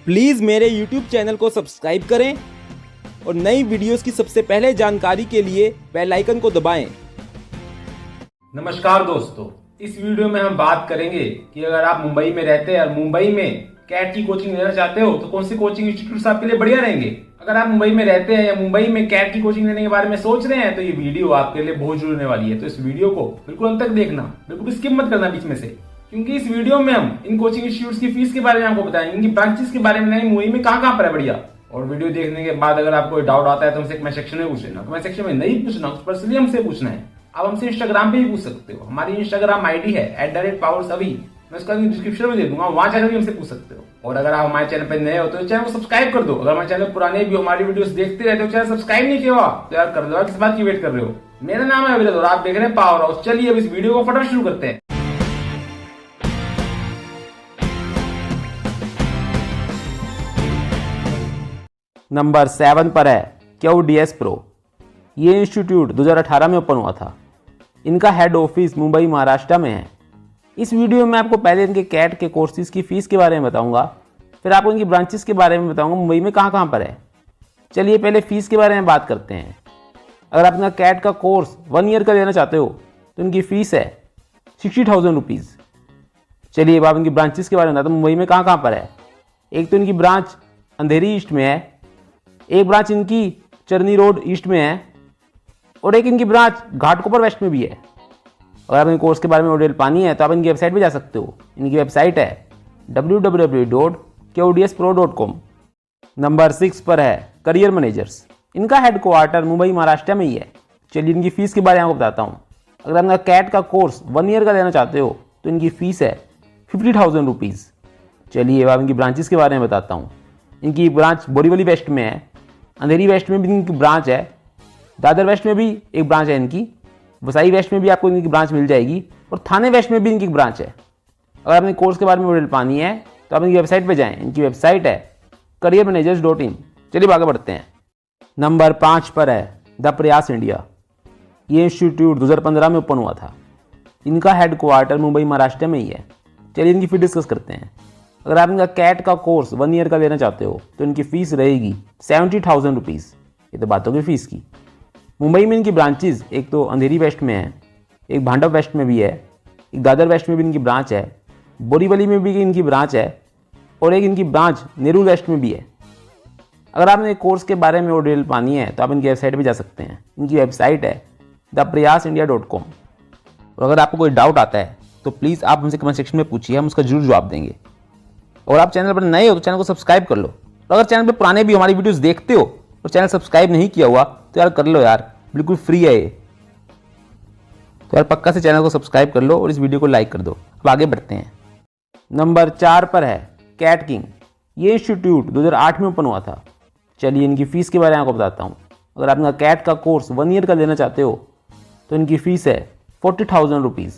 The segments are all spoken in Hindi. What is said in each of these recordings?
प्लीज़ मेरे YouTube चैनल को सब्सक्राइब करें और नई वीडियोस की सबसे पहले जानकारी के लिए बेल आइकन को दबाएं। नमस्कार दोस्तों, इस वीडियो में हम बात करेंगे कि अगर आप मुंबई में रहते हैं और मुंबई में कैट की कोचिंग लेना चाहते हो तो कौन सी कोचिंग इंस्टीट्यूट आपके लिए बढ़िया रहेंगे। अगर आप मुंबई में रहते हैं या मुंबई में कैट की कोचिंग लेने के बारे में सोच रहे हैं तो ये वीडियो आपके लिए बहुत जरूरी होने वाली है। तो इस वीडियो को बिल्कुल अंत तक देखना, बिल्कुल स्किप मत करना बीच में से, क्योंकि इस वीडियो में हम इन कोचिंग इंस्टीट्यूट्स की फीस के बारे में आपको बताएंगे, इनकी ब्रांचेस के बारे में, मुंबई में कहाँ पर है बढ़िया। और वीडियो देखने के बाद अगर आपको डाउट आता है तो हमसे कमेंट सेक्शन में पूछ लेना। कमेंट सेक्शन में नहीं पूछना, पर्सनली हमसे पूछना है। आप हमसे इंस्टाग्राम पे भी पूछ सकते हो, हमारी इंस्टाग्राम आईडी है @powersavy, मैं उसका डिस्क्रिप्शन में दे दूंगा, वहां जाकर भी हमसे पूछ सकते हो। और अगर आप हमारे चैनल पर नए हो तो चैनल को सब्सक्राइब कर दो। अगर हमारे चैनल पुराने भी हमारी वीडियोस देखते रहते हो, चैनल सब्सक्राइब नहीं किया हुआ तो यार कर दो, किस बात की वेट कर रहे हो। मेरा नाम है अविरत और आप देख रहे हैं पावर हाउस। चलिए अब इस वीडियो को फटाफट शुरू करते हैं। नंबर 7 पर है QDS Pro। ये इंस्टीट्यूट 2018 में ओपन हुआ था। इनका हेड ऑफिस मुंबई महाराष्ट्र में है। इस वीडियो में आपको पहले इनके कैट के कोर्सेज की फ़ीस के बारे में बताऊंगा, फिर आपको इनकी ब्रांचेस के बारे में बताऊंगा मुंबई में कहाँ पर है। चलिए पहले फ़ीस के बारे में बात करते हैं। अगर आप इनका कैट का कोर्स 1 ईयर का लेना चाहते हो तो इनकी फ़ीस है 60,000 रुपीज़। चलिए अब आप इनकी ब्रांचेस के बारे में बताते हैं मुंबई में कहाँ पर है। एक तो इनकी ब्रांच अंधेरी ईस्ट में है, एक ब्रांच इनकी चरनी रोड ईस्ट में है और एक इनकी ब्रांच घाटकोपर वेस्ट में भी है। अगर आप इन कोर्स के बारे में डिटेल पानी है तो आप इनकी वेबसाइट पे जा सकते हो। इनकी वेबसाइट है www.qdspro.com। नंबर 6 पर है करियर मैनेजर्स। इनका हेडक्वार्टर मुंबई महाराष्ट्र में ही है। चलिए इनकी फ़ीस के बारे में आपको बताता हूँ। अगर आप इनका कैट का कोर्स 1 ईयर का लेना चाहते हो तो इनकी फ़ीस है 50,000 रुपीज़। चलिए अब इनकी ब्रांचेस के बारे में बताता हूँ। इनकी ब्रांच बोरीवली वेस्ट में है, अंधेरी वेस्ट में भी इनकी ब्रांच है, दादर वेस्ट में भी एक ब्रांच है इनकी, वसई वेस्ट में भी आपको इनकी ब्रांच मिल जाएगी और थाने वेस्ट में भी इनकी ब्रांच है। अगर आपने कोर्स के बारे में डिटेल पानी है तो आप इनकी वेबसाइट पे जाएं। इनकी वेबसाइट है careermanagers.in। चलिए आगे बढ़ते हैं। नंबर 5 पर है द प्रयास इंडिया। ये इंस्टीट्यूट 2015 में ओपन हुआ था। इनका हेडक्वार्टर मुंबई महाराष्ट्र में ही है। चलिए इनकी फीस डिस्कस करते हैं। अगर आप इनका कैट का कोर्स 1 ईयर का लेना चाहते हो तो इनकी फ़ीस रहेगी 70,000 रुपीज़। ये तो बात होगी फ़ीस की। मुंबई में इनकी ब्रांचेज एक तो अंधेरी वेस्ट में है, एक भांडव वेस्ट में भी है, एक दादर वेस्ट में भी इनकी ब्रांच है, बोरीवली में भी इनकी ब्रांच है और एक इनकी ब्रांच नेहरू वेस्ट में भी है। अगर आपने कोर्स के बारे में और डिटेल पानी है तो आप इनकी वेबसाइट पर जा सकते हैं। इनकी वेबसाइट है theprayasindia.com। और अगर आपको कोई डाउट आता है तो प्लीज़ आप हमसे कमेंट सेक्शन में पूछिए, हम उसका जरूर जवाब देंगे। और आप चैनल पर नए हो तो चैनल को सब्सक्राइब कर लो। और अगर चैनल पर पुराने भी हमारी वीडियोस देखते हो और चैनल सब्सक्राइब नहीं किया हुआ तो यार कर लो यार, बिल्कुल फ्री है ये। तो यार पक्का से चैनल को सब्सक्राइब कर लो और इस वीडियो को लाइक कर दो। अब आगे बढ़ते हैं। नंबर 4 पर है कैट किंग। ये इंस्टीट्यूट 2008 में ओपन हुआ था। चलिए इनकी फ़ीस के बारे में आपको बताता हूँ। अगर आप इनका कैट का कोर्स 1 ईयर का लेना चाहते हो तो इनकी फ़ीस है 40,000 रुपीज़।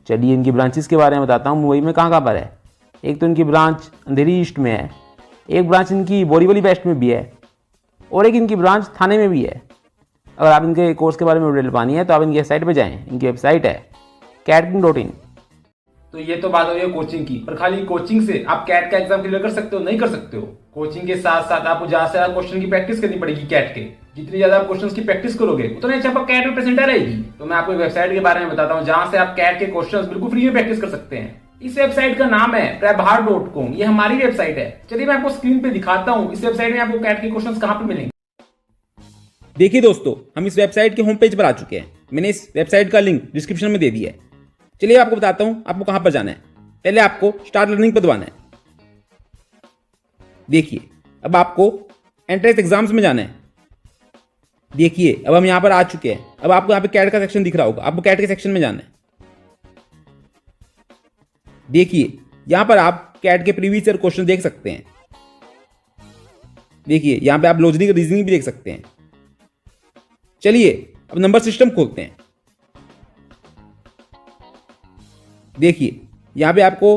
चलिए इनकी ब्रांचेस के बारे में बताता हूँ मुंबई में कहाँ पर है। एक तो इनकी ब्रांच अंधेरी ईस्ट में है, एक ब्रांच इनकी बोरीवली वेस्ट में भी है और एक इनकी ब्रांच थाने में भी है। अगर आप इनके कोर्स के बारे में डिटेल पानी है तो आप इनकी वेबसाइट पे जाएं। इनकी वेबसाइट है catking.in। तो ये तो बात हो रही है कोचिंग की, पर खाली कोचिंग से आप कैट का एग्जाम क्लियर कर सकते हो? नहीं कर सकते हो। कोचिंग के साथ साथ आपको ज्यादा से ज्यादा क्वेश्चन की प्रैक्टिस करनी पड़ेगी कैट के। जितनी ज्यादा आप क्वेश्चन की प्रैक्टिस करोगे उतना अच्छा आपका कैट में प्रेजेंट रहेगी। तो मैं आपको वेबसाइट के बारे में बताता हूँ जहां से आप कैट के क्वेश्चन बिल्कुल फ्री में प्रैक्टिस कर सकते हैं। इस वेबसाइट का नाम है prabhar.com। ये हमारी वेबसाइट है। चलिए मैं आपको स्क्रीन पे दिखाता हूँ इस वेबसाइट में आपको कैट के क्वेश्चंस कहां पे मिलेंगे। देखिए दोस्तों, हम इस वेबसाइट के होम पेज पर आ चुके हैं। मैंने इस वेबसाइट का लिंक डिस्क्रिप्शन में दे दिया है। चलिए आपको बताता हूं आपको कहां पर जाना है। पहले आपको स्टार्ट लर्निंग पर दबाना है। देखिए अब आपको एंट्रेंस एग्जाम्स में जाना है। देखिए अब हम यहां पर आ चुके हैं। अब आपको यहां पे कैट का सेक्शन दिख रहा होगा, आपको कैट के सेक्शन में जाना है। देखिए यहां पर आप कैट के प्रीवियस ईयर क्वेश्चन देख सकते हैं। देखिए यहां पे आप लॉजिकल रीजनिंग भी देख सकते हैं। चलिए अब नंबर सिस्टम खोलते हैं। देखिए यहां पे आपको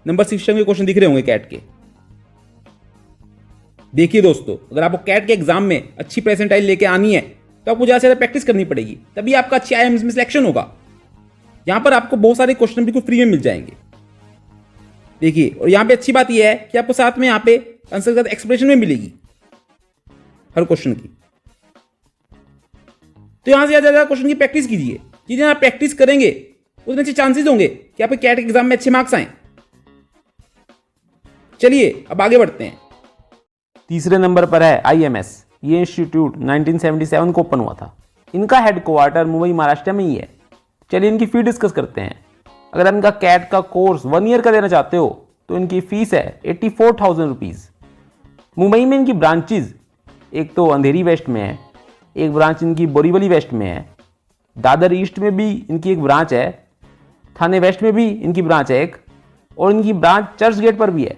नंबर सिस्टम के क्वेश्चन दिख रहे होंगे कैट के। देखिए दोस्तों, अगर आपको कैट के एग्जाम में अच्छी परसेंटाइल लेके आनी है तो आपको ज्यादा से ज्यादा प्रैक्टिस करनी पड़ेगी, तभी आपका अच्छी आईएमएस में सिलेक्शन होगा। यहां पर आपको बहुत सारे क्वेश्चन बिल्कुल फ्री में मिल जाएंगे। देखिए और यहां पे अच्छी बात यह है कि आपको साथ में यहां पे आंसर के साथ एक्सप्रेशन में मिलेगी हर क्वेश्चन की। तो यहां से ज्यादा क्वेश्चन की प्रैक्टिस कीजिए। जितनी आप प्रैक्टिस करेंगे उतने अच्छे चांसेस होंगे कि आपके कैट एग्जाम में अच्छे मार्क्स आए। चलिए अब आगे बढ़ते हैं। तीसरे नंबर पर है IMS। ये इंस्टीट्यूट 1977 को ओपन हुआ था। इनका हेडक्वार्टर मुंबई महाराष्ट्र में ही है। चलिए इनकी फी डिस्कस करते हैं। अगर आप इनका कैट का कोर्स 1 ईयर का देना चाहते हो तो इनकी फीस है 84,000 रुपीज़। मुंबई में इनकी ब्रांचेज एक तो अंधेरी वेस्ट में है, एक ब्रांच इनकी बोरीवली वेस्ट में है, दादर ईस्ट में भी इनकी एक ब्रांच है, थाने वेस्ट में भी इनकी ब्रांच है एक, और इनकी ब्रांच चर्च गेट पर भी है।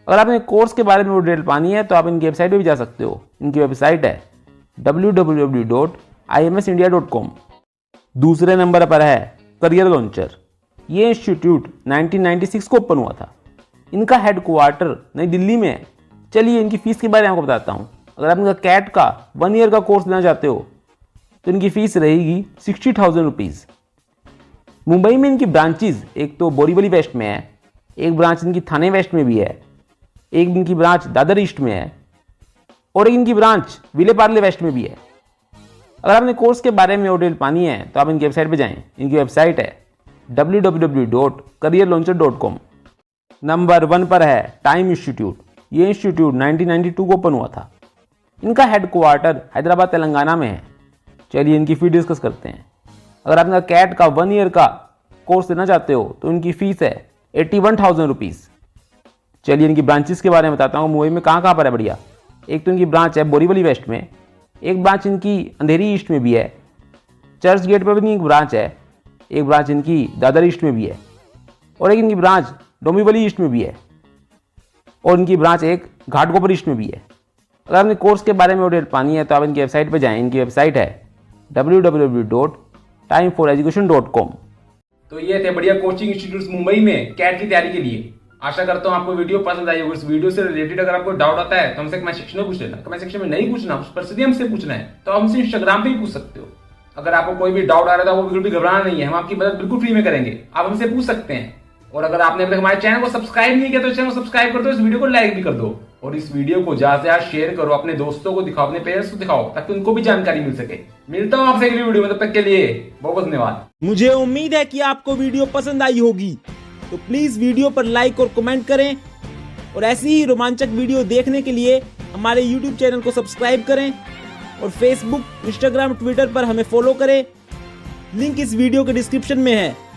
अगर आपने कोर्स के बारे में वो डिटेल पानी है तो आप इनकी वेबसाइट पर भी जा सकते हो। इनकी वेबसाइट है www.imsindia.com। दूसरे नंबर पर है करियर लॉन्चर। ये इंस्टीट्यूट 1996 को ओपन हुआ था। इनका हेडक्वार्टर नई दिल्ली में है। चलिए इनकी फीस के बारे में आपको बताता हूँ। अगर आप इनका कैट का 1 ईयर का कोर्स लेना चाहते हो तो इनकी फीस रहेगी 60,000 रुपीज़। मुंबई में इनकी ब्रांचेज एक तो बोरीवली वेस्ट में है, एक ब्रांच इनकी थाने वेस्ट में भी है, एक इनकी ब्रांच दादर ईस्ट में है, और एक इनकी ब्रांच विले पार्ले वेस्ट में भी है। अगर आपने कोर्स के बारे में और डिटेल पानी है तो आप इनकी वेबसाइट पर जाएं। इनकी वेबसाइट है www.careerlauncher.com। नंबर 1 पर है टाइम इंस्टीट्यूट। ये इंस्टीट्यूट 1992 को ओपन हुआ था। इनका हेडक्वार्टर हैदराबाद तेलंगाना में है। चलिए इनकी फी डिस्कस करते हैं। अगर आप इनका कैट का 1 ईयर का कोर्स लेना चाहते हो तो इनकी फीस है 81,000 रुपीज़। चलिए इनकी ब्रांचेस के बारे में बताता हूँ। मुंबई में कहाँ कहाँ पर है बढ़िया। एक तो इनकी ब्रांच है बोरीवली वेस्ट में, एक ब्रांच इनकी अंधेरी ईस्ट में भी है, चर्च गेट पर भी एक ब्रांच है, एक ब्रांच इनकी दादर ईस्ट में भी है, और एक इनकी ब्रांच डोंबिवली ईस्ट में भी है, और इनकी ब्रांच एक घाटकोपर ईस्ट में भी है। अगर आपने कोर्स के बारे में डिटेल पानी है तो आप इनकी वेबसाइट पर जाएं। इनकी वेबसाइट है www.timeforeducation.com। तो ये थे बढ़िया कोचिंग इंस्टीट्यूट मुंबई में कैट की तैयारी के लिए। आशा करता हूँ आपको वीडियो पसंद आई होगी। इस वीडियो से रिलेटेड अगर आपको डाउट आता है तो हमसे कमेंट सेक्शन में पूछ लेना। कमेंट सेक्शन में नहीं पूछना, उस पर सीधे हमसे पूछना है तो हमसे इंस्टाग्राम पे भी पूछ सकते हो। अगर आपको कोई भी डाउट आ रहा था वो बिल्कुल भी घबराना नहीं है, हम आपकी मदद बिल्कुल फ्री में करेंगे। आप हमसे पूछ सकते हैं। और अगर आपने अभी तक हमारे चैनल को सब्सक्राइब नहीं किया तो चैनल को सब्सक्राइब कर दो, इस वीडियो को लाइक भी कर दो, और इस वीडियो को ज्यादा से ज्यादा शेयर करो, अपने दोस्तों को दिखाओ, अपने पेरेंट्स को दिखाओ, ताकि उनको भी जानकारी मिल सके। मिलता हूं आपसे अगली वीडियो में, तब तक के लिए बहुत बहुत धन्यवाद। मुझे उम्मीद है कि आपको वीडियो पसंद आई होगी, तो प्लीज वीडियो पर लाइक और कमेंट करें, और ऐसी ही रोमांचक वीडियो देखने के लिए हमारे YouTube चैनल को सब्सक्राइब करें, और Facebook, Instagram, Twitter पर हमें फॉलो करें। लिंक इस वीडियो के डिस्क्रिप्शन में है।